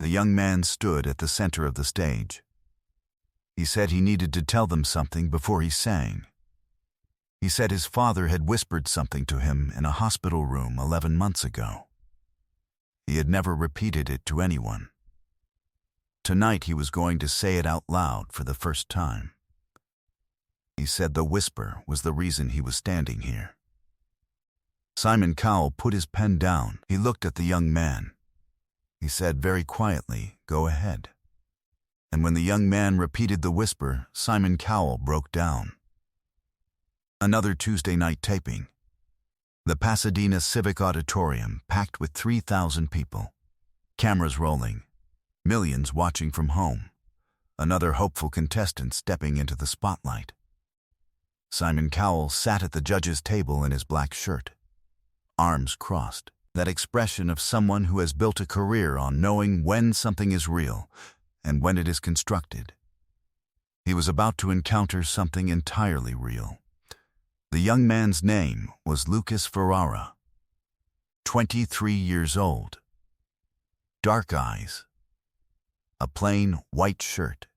The young man stood at the center of the stage. He said he needed to tell them something before he sang. He said his father had whispered something to him in a hospital room 11 months ago. He had never repeated it to anyone. Tonight he was going to say it out loud for the first time. He said the whisper was the reason he was standing here. Simon Cowell put his pen down. He looked at the young man. He said very quietly, "Go ahead." And when the young man repeated the whisper, Simon Cowell broke down. Another Tuesday night taping. The Pasadena Civic Auditorium packed with 3,000 people. Cameras rolling. Millions watching from home. Another hopeful contestant stepping into the spotlight. Simon Cowell sat at the judge's table in his black shirt. Arms crossed. That expression of someone who has built a career on knowing when something is real and when it is constructed. He was about to encounter something entirely real. The young man's name was Lucas Ferrara, 23 years old. Dark eyes. A plain white shirt.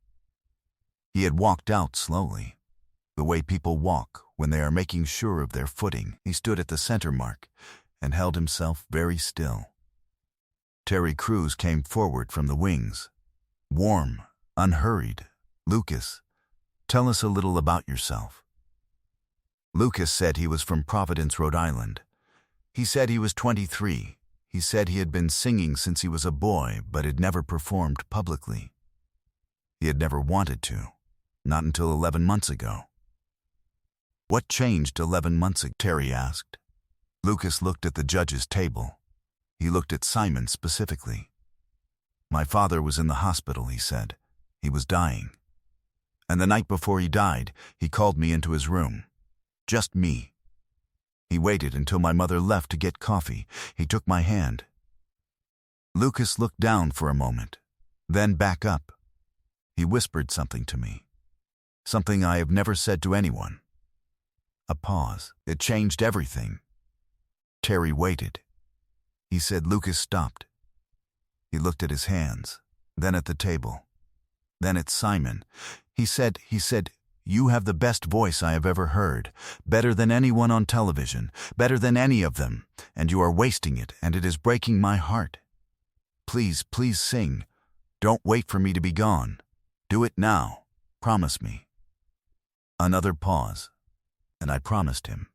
He had walked out slowly, the way people walk when they are making sure of their footing. He stood at the center mark and held himself very still. Terry Crews came forward from the wings. Warm, unhurried. "Lucas, tell us a little about yourself." Lucas said he was from Providence, Rhode Island. He said he was 23. He said he had been singing since he was a boy, but had never performed publicly. He had never wanted to, not until 11 months ago. "What changed 11 months ago?" Terry asked. Lucas looked at the judge's table. He looked at Simon specifically. "My father was in the hospital," he said. "He was dying. And the night before he died, he called me into his room. Just me. He waited until my mother left to get coffee. He took my hand." Lucas looked down for a moment, then back up. He whispered something to me. Something I have never said to anyone. A pause. It changed everything. Terry waited. He said Lucas stopped. He looked at his hands, then at the table, then at Simon. He said, "You have the best voice I have ever heard, better than anyone on television, better than any of them, and you are wasting it, and it is breaking my heart. Please, please sing. Don't wait for me to be gone. Do it now. Promise me." Another pause, and I promised him,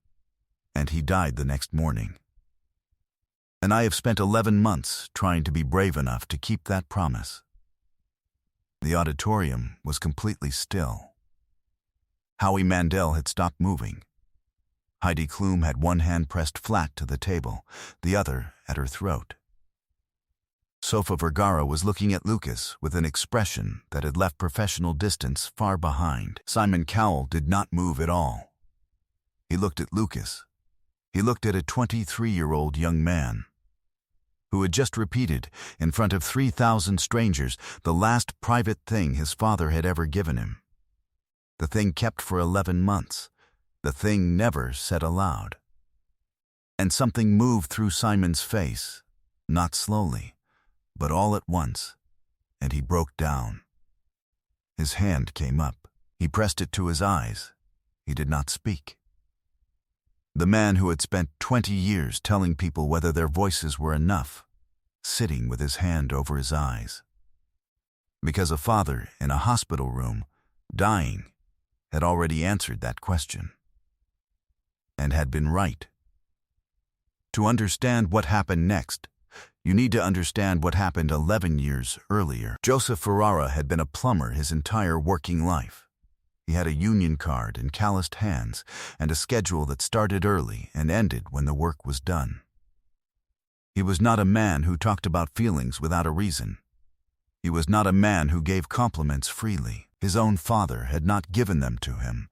and he died the next morning. And I have spent 11 months trying to be brave enough to keep that promise. The auditorium was completely still. Howie Mandel had stopped moving. Heidi Klum had one hand pressed flat to the table, the other at her throat. Sofia Vergara was looking at Lucas with an expression that had left professional distance far behind. Simon Cowell did not move at all. He looked at Lucas. He looked at a 23-year-old young man who had just repeated, in front of 3,000 strangers, the last private thing his father had ever given him. The thing kept for 11 months. The thing never said aloud. And something moved through Simon's face, not slowly, but all at once, and he broke down. His hand came up. He pressed it to his eyes. He did not speak. The man who had spent 20 years telling people whether their voices were enough, sitting with his hand over his eyes. Because a father in a hospital room, dying, had already answered that question. And had been right. To understand what happened next, you need to understand what happened 11 years earlier. Joseph Ferrara had been a plumber his entire working life. He had a union card and calloused hands, and a schedule that started early and ended when the work was done. He was not a man who talked about feelings without a reason. He was not a man who gave compliments freely. His own father had not given them to him,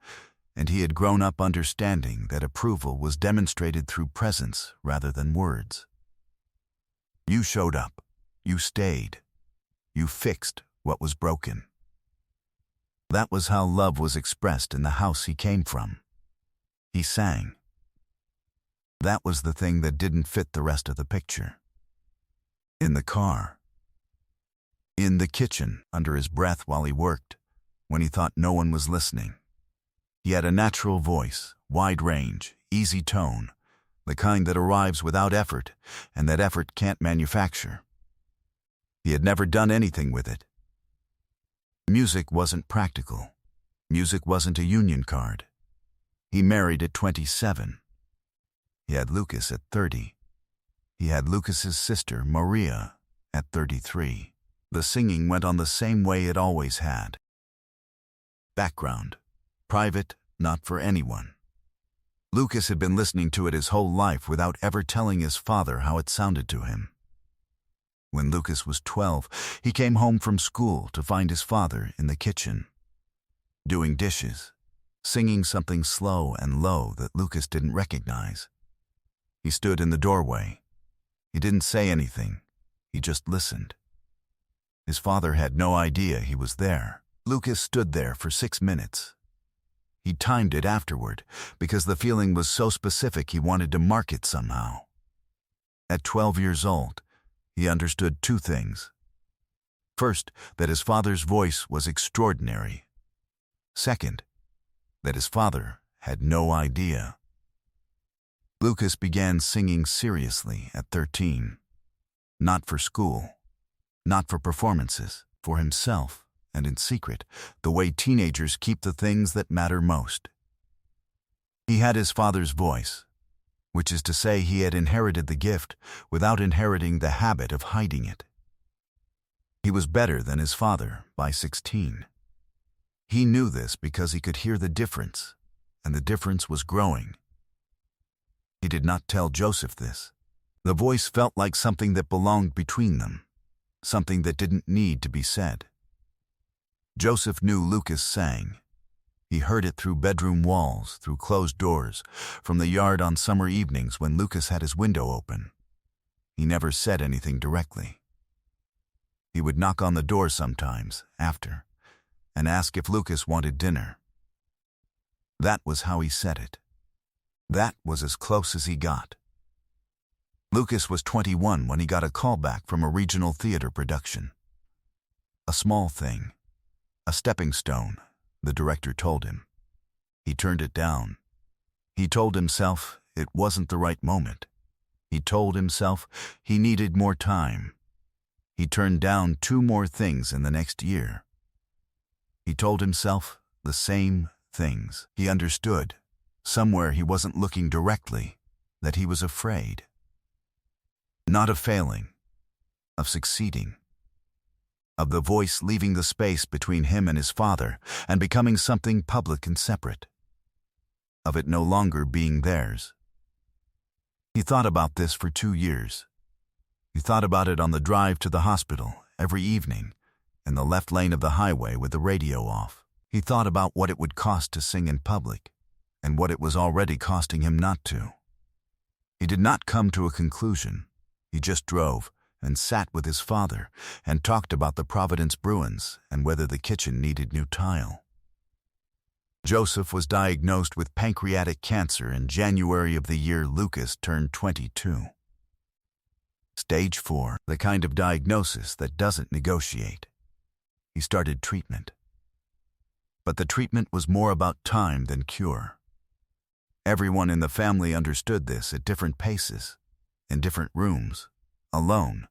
and he had grown up understanding that approval was demonstrated through presence rather than words. You showed up. You stayed. You fixed what was broken. That was how love was expressed in the house he came from. He sang. That was the thing that didn't fit the rest of the picture. In the car. In the kitchen, under his breath while he worked, when he thought no one was listening. He had a natural voice, wide range, easy tone, the kind that arrives without effort and that effort can't manufacture. He had never done anything with it. Music wasn't practical. Music wasn't a union card. He married at 27. He had Lucas at 30. He had Lucas's sister, Maria, at 33. The singing went on the same way it always had. Background. Private, not for anyone. Lucas had been listening to it his whole life without ever telling his father how it sounded to him. When Lucas was 12, he came home from school to find his father in the kitchen, doing dishes, singing something slow and low that Lucas didn't recognize. He stood in the doorway. He didn't say anything. He just listened. His father had no idea he was there. Lucas stood there for 6 minutes. He timed it afterward because the feeling was so specific he wanted to mark it somehow. At 12 years old, he understood 2 things. First, that his father's voice was extraordinary. Second, that his father had no idea. Lucas began singing seriously at 13. Not for school, not for performances, for himself, and in secret, the way teenagers keep the things that matter most. He had his father's voice, which is to say he had inherited the gift without inheriting the habit of hiding it. He was better than his father by 16. He knew this because he could hear the difference, and the difference was growing. He did not tell Joseph this. The voice felt like something that belonged between them, something that didn't need to be said. Joseph knew Lucas sang. He heard it through bedroom walls, through closed doors, from the yard on summer evenings when Lucas had his window open. He never said anything directly. He would knock on the door sometimes, after, and ask if Lucas wanted dinner. That was how he said it. That was as close as he got. Lucas was 21 when he got a call back from a regional theater production. A small thing. A stepping stone, the director told him. He turned it down. He told himself it wasn't the right moment. He told himself he needed more time. He turned down 2 more things in the next year. He told himself the same things. He understood, somewhere he wasn't looking directly, that he was afraid. Not of failing, of succeeding. Of the voice leaving the space between him and his father and becoming something public and separate. Of it no longer being theirs. He thought about this for 2 years. He thought about it on the drive to the hospital every evening, in the left lane of the highway with the radio off. He thought about what it would cost to sing in public, and what it was already costing him not to. He did not come to a conclusion. He just drove and sat with his father and talked about the Providence Bruins and whether the kitchen needed new tile. Joseph was diagnosed with pancreatic cancer in January of the year Lucas turned 22. Stage 4, the kind of diagnosis that doesn't negotiate. He started treatment. But the treatment was more about time than cure. Everyone in the family understood this at different paces, in different rooms. Alone,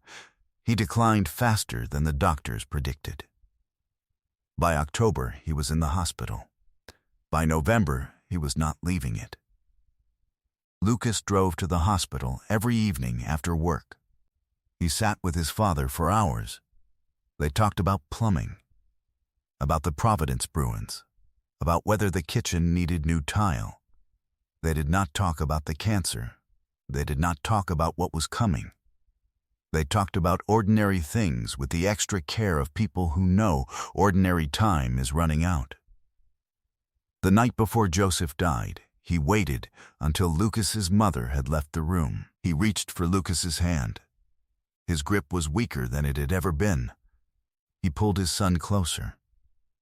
he declined faster than the doctors predicted. By October, he was in the hospital. By November, he was not leaving it. Lucas drove to the hospital every evening after work. He sat with his father for hours. They talked about plumbing, about the Providence Bruins, about whether the kitchen needed new tile. They did not talk about the cancer. They did not talk about what was coming. They talked about ordinary things with the extra care of people who know ordinary time is running out. The night before Joseph died, he waited until Lucas's mother had left the room. He reached for Lucas's hand. His grip was weaker than it had ever been. He pulled his son closer.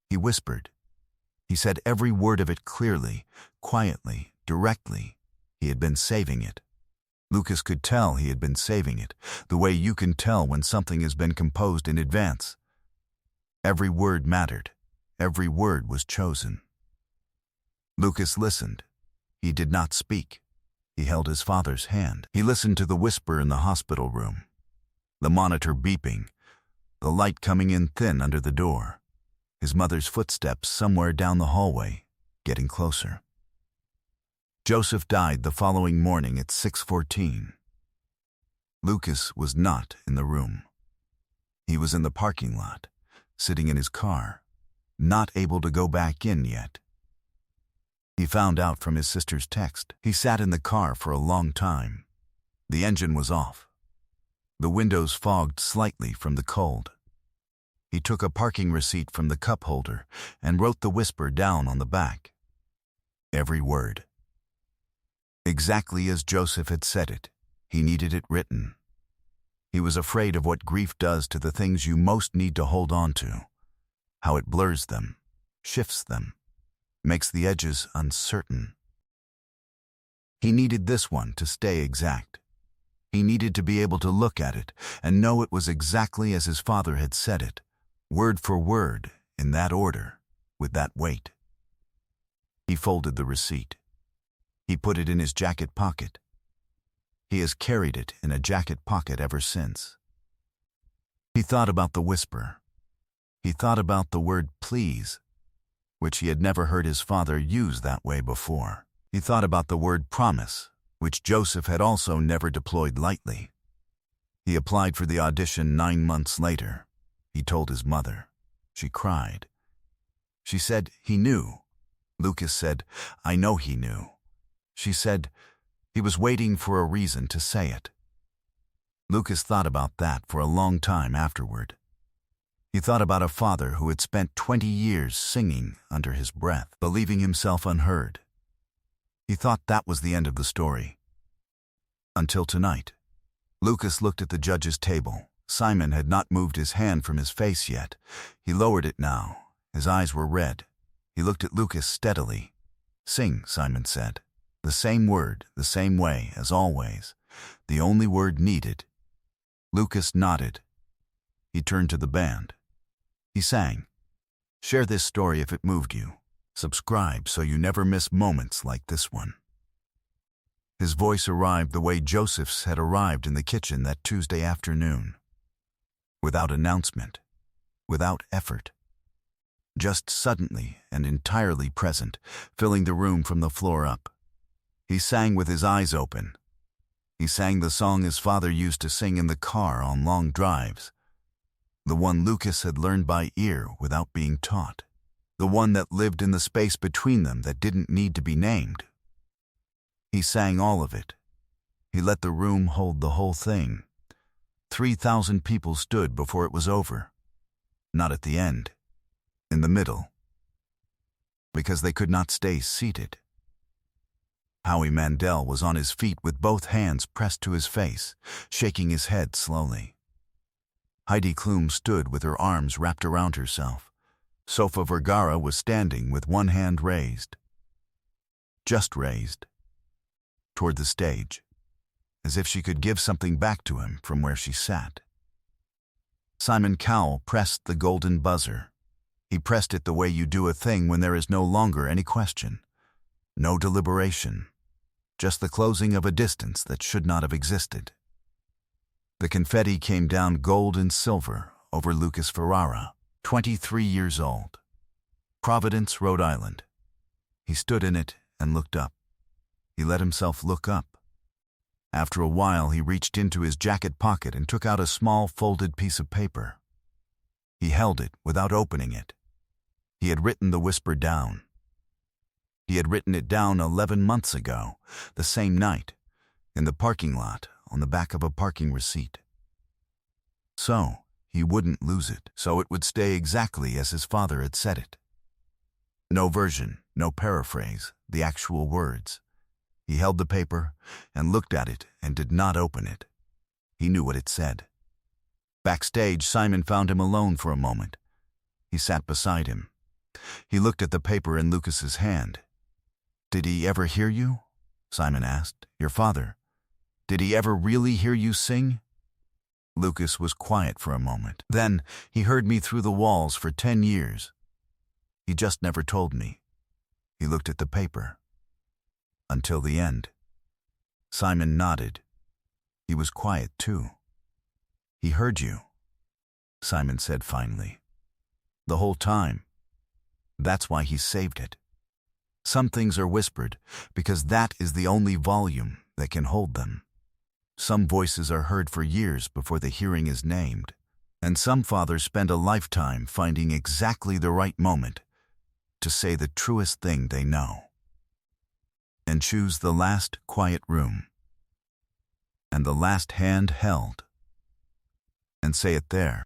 He whispered. He said every word of it clearly, quietly, directly. He had been saving it. Lucas could tell he had been saving it, the way you can tell when something has been composed in advance, Every word mattered. Every word was chosen. Lucas listened. He did not speak. He held his father's hand. He listened to the whisper in the hospital room, the monitor beeping, the light coming in thin under the door, his mother's footsteps somewhere down the hallway, getting closer. Joseph died the following morning at 6:14. Lucas was not in the room. He was in the parking lot, sitting in his car, not able to go back in yet. He found out from his sister's text. He sat in the car for a long time. The engine was off. The windows fogged slightly from the cold. He took a parking receipt from the cup holder and wrote the whisper down on the back. Every word. Exactly as Joseph had said it, he needed it written. He was afraid of what grief does to the things you most need to hold on to, how it blurs them, shifts them, makes the edges uncertain. He needed this one to stay exact. He needed to be able to look at it and know it was exactly as his father had said it, word for word, in that order, with that weight. He folded the receipt. He put it in his jacket pocket. He has carried it in a jacket pocket ever since. He thought about the whisper. He thought about the word please, which he had never heard his father use that way before. He thought about the word promise, which Joseph had also never deployed lightly. He applied for the audition 9 months later. He told his mother. She cried. She said he knew. Lucas said, I know he knew. She said he was waiting for a reason to say it. Lucas thought about that for a long time afterward. He thought about a father who had spent 20 years singing under his breath, believing himself unheard. He thought that was the end of the story. Until tonight. Lucas looked at the judge's table. Simon had not moved his hand from his face yet. He lowered it now. His eyes were red. He looked at Lucas steadily. Sing, Simon said. The same word, the same way, as always. The only word needed. Lucas nodded. He turned to the band. He sang. Share this story if it moved you. Subscribe so you never miss moments like this one. His voice arrived the way Joseph's had arrived in the kitchen that Tuesday afternoon. Without announcement, without effort. Just suddenly and entirely present, filling the room from the floor up. He sang with his eyes open. He sang the song his father used to sing in the car on long drives. The one Lucas had learned by ear without being taught. The one that lived in the space between them that didn't need to be named. He sang all of it. He let the room hold the whole thing. 3,000 people stood before it was over. Not at the end. In the middle. Because they could not stay seated. Howie Mandel was on his feet with both hands pressed to his face, shaking his head slowly. Heidi Klum stood with her arms wrapped around herself. Sofa Vergara was standing with one hand raised. Just raised. Toward the stage, as if she could give something back to him from where she sat. Simon Cowell pressed the golden buzzer. He pressed it the way you do a thing when there is no longer any question. No deliberation. Just the closing of a distance that should not have existed. The confetti came down gold and silver over Lucas Ferrara, 23 years old. Providence, Rhode Island. He stood in it and looked up. He let himself look up. After a while, he reached into his jacket pocket and took out a small folded piece of paper. He held it without opening it. He had written the whisper down. He had written it down 11 months ago, the same night, in the parking lot on the back of a parking receipt. So, he wouldn't lose it, so it would stay exactly as his father had said it. No version, no paraphrase, the actual words. He held the paper and looked at it and did not open it. He knew what it said. Backstage, Simon found him alone for a moment. He sat beside him. He looked at the paper in Lucas's hand. Did he ever hear you? Simon asked. Your father. Did he ever really hear you sing? Lucas was quiet for a moment. Then he heard me through the walls for 10 years. He just never told me. He looked at the paper. Until the end. Simon nodded. He was quiet too. He heard you, Simon said finally. The whole time. That's why he saved it. Some things are whispered because that is the only volume that can hold them. Some voices are heard for years before the hearing is named, and some fathers spend a lifetime finding exactly the right moment to say the truest thing they know, and choose the last quiet room and the last hand held and say it there.